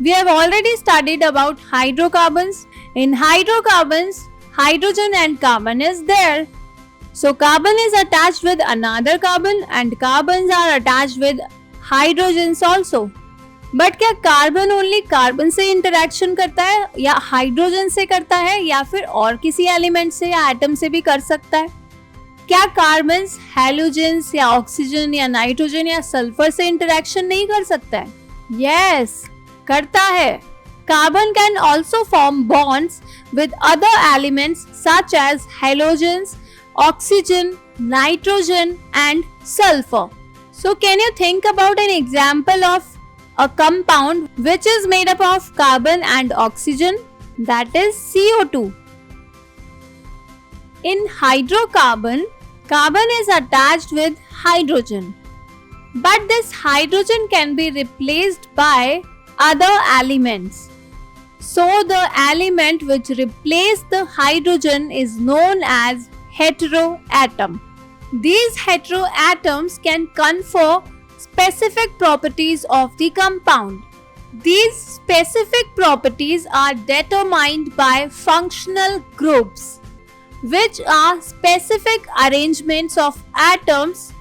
We have already studied about hydrocarbons. In hydrocarbons, hydrogen and carbon is there. So carbon is attached with another carbon and carbons are attached with hydrogens also. But क्या carbon only carbon से interaction करता है या hydrogen से करता है या फिर और किसी एलिमेंट से या एटम से भी कर सकता है? क्या कार्बन हैलोजेंस या ऑक्सीजन या नाइट्रोजन या सल्फर से इंटरेक्शन नहीं कर सकता है? यस, करता है. Carbon can also form bonds with other elements such as halogens, oxygen, nitrogen and sulfur. So can you think about an example of a compound which is made up of carbon and oxygen, that is CO2. In hydrocarbon, carbon is attached with hydrogen, but this hydrogen can be replaced by other elements. So the element which replaces the hydrogen is known as heteroatom. These heteroatoms can confer specific properties of the compound. These specific properties are determined by functional groups, which are specific arrangements of atoms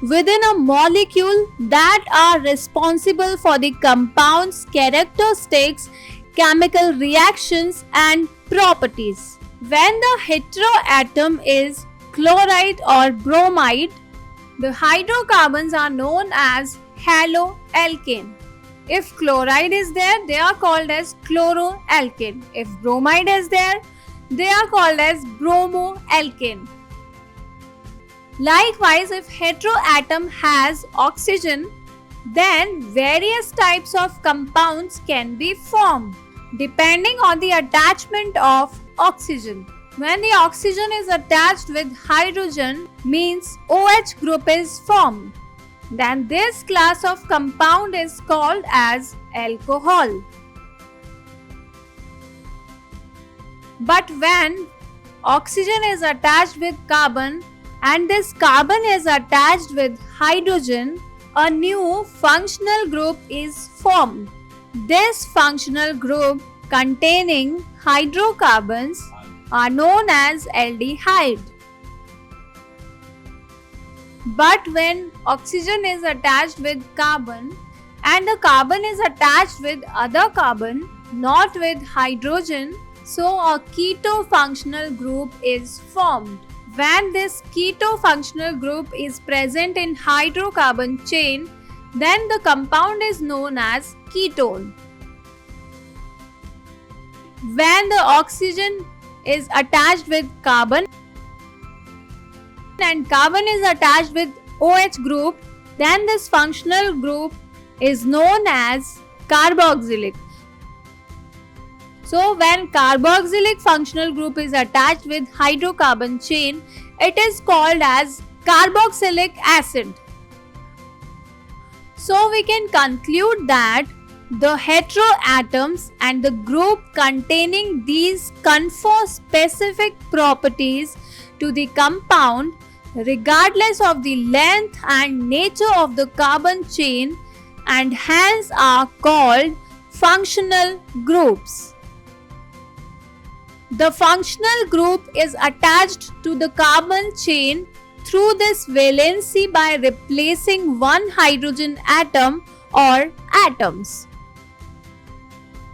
within a molecule that are responsible for the compound's characteristics, chemical reactions and properties. When the heteroatom is chloride or bromide, the hydrocarbons are known as haloalkane. If chloride is there, they are called as chloroalkane. If bromide is there, they are called as bromoalkane. Likewise, if heteroatom has oxygen, then various types of compounds can be formed depending on the attachment of oxygen. When the oxygen is attached with hydrogen, means OH group is formed. Then this class of compound is called as alcohol. But when oxygen is attached with carbon and this carbon is attached with hydrogen, a new functional group is formed. This functional group containing hydrocarbons are known as aldehyde. But when oxygen is attached with carbon and the carbon is attached with other carbon, not with hydrogen, so a keto functional group is formed. When this keto functional group is present in hydrocarbon chain, then the compound is known as ketone. When the oxygen is attached with carbon and carbon is attached with OH group, then this functional group is known as carboxylic. So when carboxylic functional group is attached with hydrocarbon chain, it is called as carboxylic acid. So we can conclude that the heteroatoms and the group containing these confer specific properties to the compound regardless of the length and nature of the carbon chain and hence are called functional groups. The functional group is attached to the carbon chain through this valency by replacing one hydrogen atom or atoms.